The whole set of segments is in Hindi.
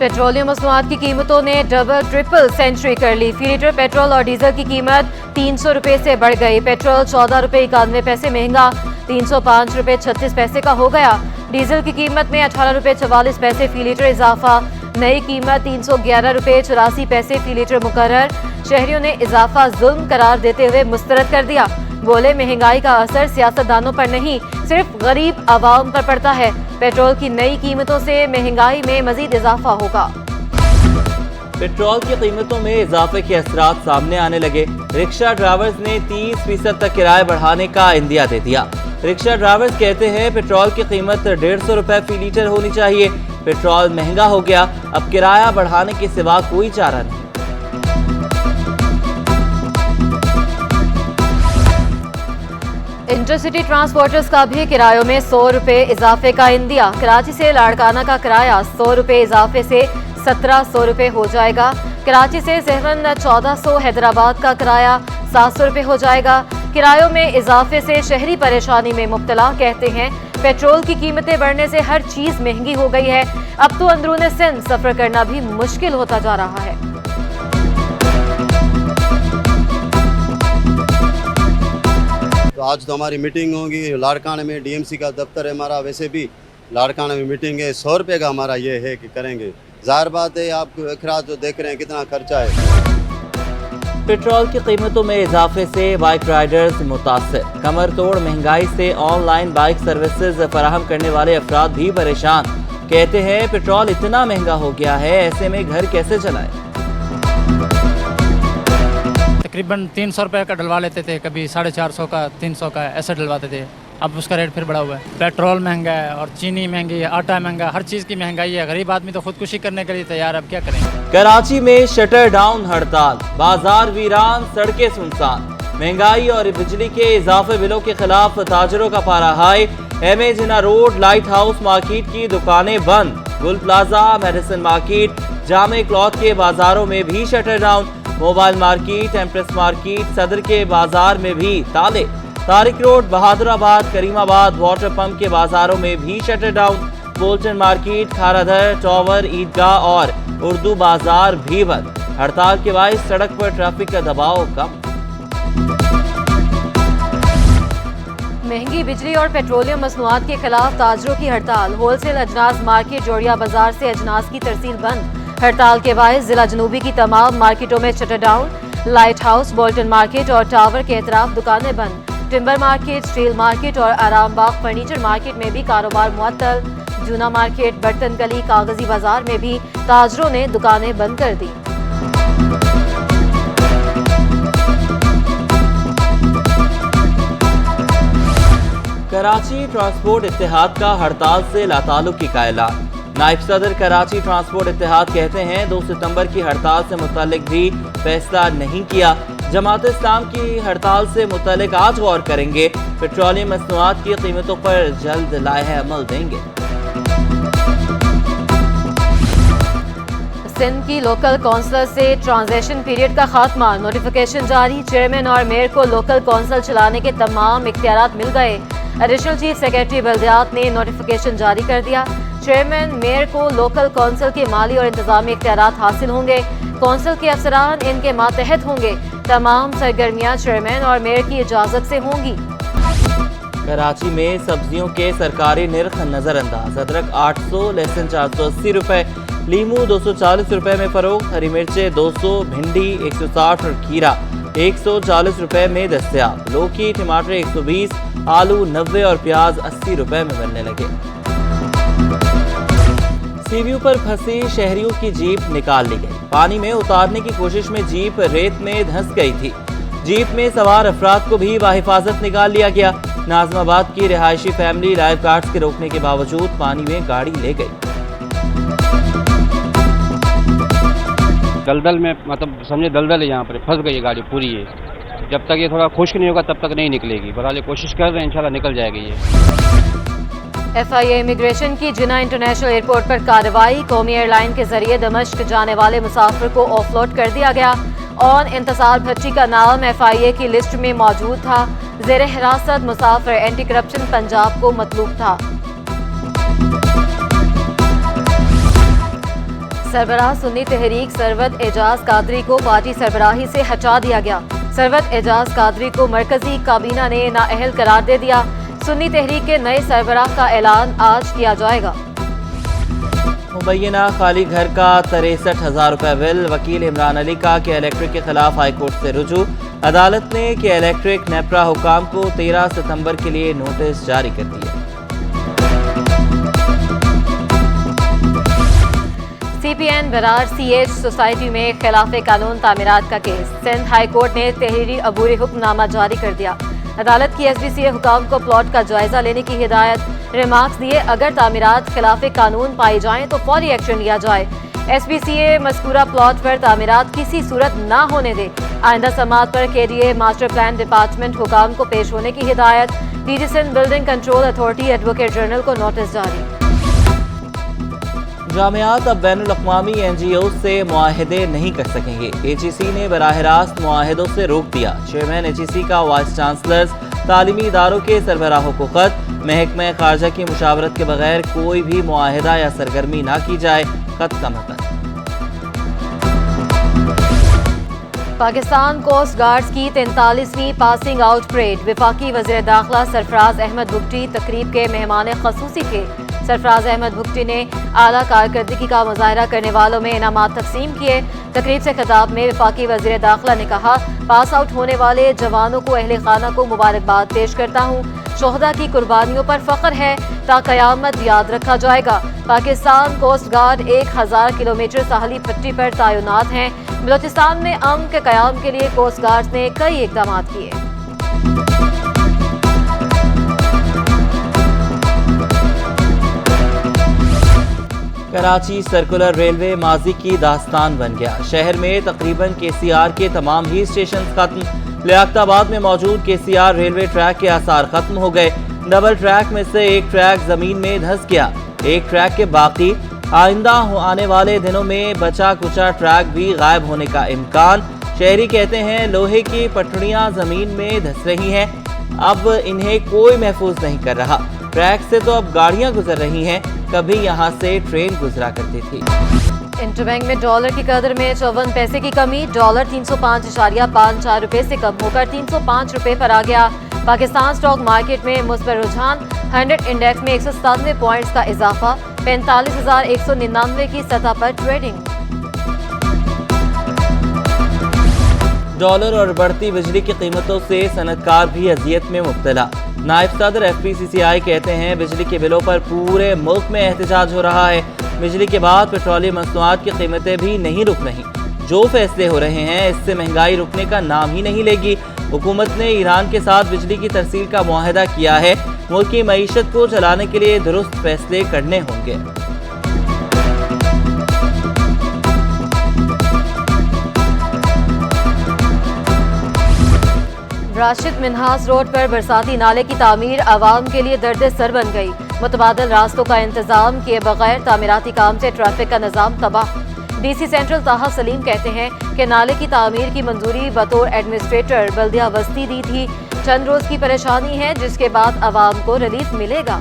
पेट्रोलियम मसनूआत की कीमतों ने डबल ट्रिपल सेंचुरी कर ली। फी लीटर पेट्रोल और डीजल की कीमत 300 रुपए से बढ़ गई। पेट्रोल 14 रुपए 91 पैसे महंगा 305 रुपए 36 पैसे का हो गया। डीजल की कीमत में 18 रुपए 44 पैसे फी लीटर इजाफा। नई कीमत 311 रुपए 84 पैसे फी लीटर मुकर्रर। शहरियों ने इजाफा जुल्म करार देते हुए मुस्तरद कर दिया। बोले महंगाई का असर सियासतदानों पर नहीं, सिर्फ गरीब आवाम पर पड़ता है। पेट्रोल की नई कीमतों से महंगाई में मजीद इजाफा होगा। पेट्रोल की कीमतों में इजाफे के असरात सामने आने लगे। रिक्शा ड्राइवर्स ने 30% तक किराया बढ़ाने का इंदिया दे दिया। रिक्शा ड्राइवर्स कहते हैं पेट्रोल की कीमत 150 रुपए फी लीटर होनी चाहिए। पेट्रोल महंगा हो गया, अब किराया बढ़ाने के सिवा कोई चारा नहीं। इंटरसिटी ट्रांसपोर्टर्स का भी किरायों में 100 रुपए इजाफे का इंदिया। कराची से लाड़काना का किराया 100 रुपए इजाफे से 1700 रुपए हो जाएगा। कराची से सहवन 1400, हैदराबाद का किराया 700 रुपए हो जाएगा। किरायों में इजाफे से शहरी परेशानी में मुब्तला। कहते हैं पेट्रोल की कीमतें बढ़ने से हर चीज महंगी हो गई है। अब तो अंदरूनी सिंध सफर करना भी मुश्किल होता जा रहा है। तो आज तो हमारी मीटिंग होगी लाड़काना में, डीएमसी का दफ्तर है हमारा। वैसे भी लाड़काना में मीटिंग है। 100 रुपये का हमारा ये है कि करेंगे। ज़ाहिर बात है आप अखराज जो देख रहे हैं कितना खर्चा है। पेट्रोल की कीमतों में इजाफे से बाइक राइडर्स मुतासिर। कमर तोड़ महंगाई से ऑनलाइन बाइक सर्विसेज फराहम करने वाले अफराद भी परेशान। कहते हैं पेट्रोल इतना महंगा हो गया है, ऐसे में घर कैसे चलाए। तकरीबन 300 रुपये का डलवा लेते थे, कभी 450 का 300 का ऐसे डलवाते थे। अब उसका रेट फिर बढ़ा हुआ है। पेट्रोल महंगा है और चीनी महंगी है, आटा महंगा, हर चीज़ की महंगाई है। गरीब आदमी तो खुदकुशी करने के लिए तैयार, अब क्या करें। कराची में शटर डाउन हड़ताल, बाजार वीरान, सड़कें सुनसान। महंगाई और बिजली के इजाफे बिलों के खिलाफ ताजरों का पारा high. MA Jinnah road, light house market की दुकानें बंद। Gul plaza, medicine market, Jame cloth के बाजारों में भी shutter down. Mobile market, Empress market, Saddar के बाजार में भी ताले। Tariq road, Bahadurabad, Karimabad, water pump के बाजारों में भी shutter down. Bolton market, Kharadar, tower, Eidgah और उर्दू बाजार भी बंद। हड़ताल के बायस सड़क पर ट्रैफिक का दबाव कम। महंगी बिजली और पेट्रोलियम मसनूआत के खिलाफ ताजरों की हड़ताल। होलसेल अजनास मार्केट जोड़िया बाजार से अजनास की तरसील बंद। हड़ताल के बायस जिला जनूबी की तमाम मार्केटों में shutter down. Light house, Bolton market और टावर के अतराफ दुकानें बंद। टिम्बर मार्केट, स्टील मार्केट और आरामबाग फर्नीचर मार्केट में भी कारोबार मुअत्तल। जूना मार्केट, बर्तन गली, कागजी बाजार में भी ताजरों ने दुकानें बंद कर दी। कराची ट्रांसपोर्ट इत्तेहाद का हड़ताल से लाताल्लुकी का ऐलान। नायब सदर कराची ट्रांसपोर्ट इत्तेहाद कहते हैं 2 सितंबर की हड़ताल से मुतालिक भी फैसला नहीं किया। जमात इस्लाम की हड़ताल से मुतालिक आज गौर करेंगे। पेट्रोलियम मसनूआत की कीमतों पर जल्द लाहे अमल देंगे। सिंध की लोकल कौंसिल से ट्रांजिशन पीरियड का खात्मा। नोटिफिकेशन जारी। चेयरमैन और मेयर को लोकल कौंसिल चलाने के तमाम इख्तियारात मिल गए। एडिशनल चीफ सेक्रेटरी बल्दियात ने नोटिफिकेशन जारी कर दिया। चेयरमैन, मेयर को लोकल कौंसिल के माली और इंतजामी इख्तियारात हासिल होंगे। कौंसिल के अफसरान इनके मातहत होंगे। तमाम सरगर्मियां चेयरमैन और मेयर की इजाजत से होंगी। कराची में सब्जियों के सरकारी निर्ख नजरअंदाज। अदरक 800, लहसुन 480 रुपए, लीमू 240 रुपए में फरोख्त। हरी मिर्चें 200, भिंडी 160 और खीरा 140 रुपए में दस्तयाब। लौकी, टमाटर 120, आलू 90 और प्याज 80 रुपए में बनने लगे। सीव्यू पर फंसी शहरियों की जीप निकाल ली गई। पानी में उतारने की कोशिश में जीप रेत में धंस गई थी। जीप में सवार अफराद को भी बाहिफाजत निकाल लिया गया। नाजमाबाद की रिहायशी फैमिली लाइफ गार्ड्स के रोकने के बावजूद पानी में गाड़ी ले गई। दलदल में मतलब समझे दलदल है, यहाँ पर फंस गई गाड़ी पूरी है। जब तक ये थोड़ा खुश्क नहीं होगा तब तक नहीं निकलेगी। बहरहाल कोशिश कर रहे हैं, इंशाल्लाह निकल जाएगी ये। FIA इमिग्रेशन की जिना इंटरनेशनल एयरपोर्ट पर कार्रवाई। कौमी एयरलाइन के जरिए दमश्क जाने वाले मुसाफिर को ऑफलोड कर दिया गया। ऑन इंतजार भट्टी का नाम FIA की लिस्ट में मौजूद था। जेर हिरासत मुसाफिर एंटी करप्शन पंजाब को मतलूब था। सरबराह सुन्नी तहरीक सरवत एजाज कादरी को पार्टी सरबराही से हटा दिया गया। सरवत एजाज कादरी को मरकजी काबीना ने नाअहल करार दे दिया। सुन्नी तहरीक के नए सरबराह का ऐलान आज किया जाएगा। मुबैना खाली घर का 63,000 रुपये बिल। वकील इमरान अली का के इलेक्ट्रिक के खिलाफ हाईकोर्ट से रुजू। अदालत ने के इलेक्ट्रिक नेपरा हुकाम को 13 सितंबर के लिए नोटिस जारी कर दिया। CPN बरार CH सोसाइटी में खिलाफ कानून तामीरात का केस। सिंध हाई कोर्ट ने तहरीरी अबूरी हुक्मनामा जारी कर दिया। अदालत की SBCA हुकाम को प्लॉट का जायजा लेने की हिदायत। रिमार्क्स दिए, अगर तामीरात खिलाफ कानून पाई जाएं तो फौरी एक्शन लिया जाए। SBCA मज़कूरा प्लॉट पर तामीरात किसी सूरत ना होने दे। आइंदा समात पर KDA मास्टर प्लान डिपार्टमेंट हुकाम को पेश होने की हिदायत। DG Sindh building control authority advocate general को नोटिस जारी। जामियात अब बैनुल अक़वामी NGO से मुआहदे नहीं कर सकेंगे। HEC ने बराह रास्त मुआहदों से रोक दिया। चेयरमैन HEC का वाइस चांसलर्स तालीमी इदारों के सरबराहों को खत। महकमा खारजा की मुशावरत के बगैर कोई भी मुआहदा या सरगर्मी ना की जाए। खत का मतन। पाकिस्तान कोस्ट गार्ड्स की 43वीं पासिंग आउट परेड। वफाकी वज़ीर दाखिला सरफराज अहमद भुगटी तकरीब के मेहमान खसूसी थे। सरफराज अहमद भुगटी ने आला कारकर्दगी का मुजाहरा करने वालों में इनामात तकसीम किए। तकरीब से खिताब में वफाकी वज़ीर दाखिला ने कहा, पास आउट होने वाले जवानों को अहले खाना को मुबारकबाद पेश करता हूँ। शोहदा की कुर्बानियों पर फ़ख्र है, ता क़यामत याद रखा जाएगा। पाकिस्तान कोस्ट गार्ड 1000 किलोमीटर साहली पट्टी पर तैनात हैं। बलोचिस्तान में अमन के क़याम के लिए कोस्ट गार्ड ने कई इक़दाम किए। कराची सर्कुलर रेलवे माजी की दास्तान बन गया। शहर में तकरीबन KCR के तमाम ही स्टेशन खत्म। लियाकताबाद में मौजूद KCR रेलवे ट्रैक के आसार खत्म हो गए। डबल ट्रैक में से एक ट्रैक जमीन में धंस गया। एक ट्रैक के बाकी आइंदा आने वाले दिनों में बचा कुचा ट्रैक भी गायब होने का इम्कान। शहरी कहते हैं लोहे की पटड़ियां जमीन में धंस रही हैं, अब इन्हें कोई महफूज नहीं कर रहा। ट्रैक से तो अब गाड़ियां गुजर रही हैं, कभी यहाँ से ट्रेन गुजरा करती थी। इंटरबैंक में डॉलर की कदर में 54 पैसे की कमी। डॉलर 305.54 रुपए से कम होकर 305 रुपए पर आ गया। पाकिस्तान स्टॉक मार्केट में मुस्बत रुझान। 100 इंडेक्स में 197 पॉइंट्स का इजाफा। 45,199 की सतह पर ट्रेडिंग। डॉलर और बढ़ती बिजली की कीमतों से सनतकार भी अजियत में मुब्तला। नायब सदर FPCCI कहते हैं बिजली के बिलों पर पूरे मुल्क में एहतजाज हो रहा है। बिजली के बाद पेट्रोलियम मसनूआत की कीमतें भी नहीं रुक रही। जो फैसले हो रहे हैं इससे महंगाई रुकने का नाम ही नहीं लेगी। हुकूमत ने ईरान के साथ बिजली की तरसील का मुआहदा किया है। मुल्क की मईशत को चलाने के लिए दुरुस्त फैसले करने होंगे। राशिद मिन्हास रोड पर बरसाती नाले की तामीर आवाम के लिए दर्द सर बन गई। मुतबादल रास्तों का इंतजाम किए बगैर तामीराती काम से ट्रैफिक का निजाम तबाह। DC सेंट्रल ताहा सलीम कहते हैं कि नाले की तामीर की मंजूरी बतौर एडमिनिस्ट्रेटर बल्दिया वस्ती दी थी। चंद रोज की परेशानी है जिसके बाद आवाम को रिलीफ मिलेगा।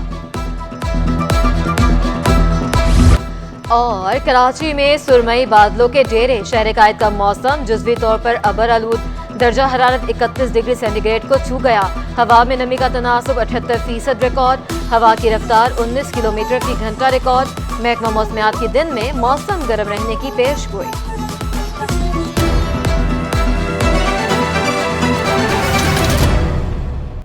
और कराची में सुरमई बादलों के डेरे। शहर कायद का मौसम जुज़वी तौर पर अबर आलूद। दर्जा हरारत 31 डिग्री सेंटीग्रेड को छू गया। हवा में नमी का तनासुब 78% रिकॉर्ड। हवा की रफ्तार 19 किलोमीटर फी घंटा रिकॉर्ड। महकमा मौसमियात की दिन में मौसम गर्म रहने की पेशगोई।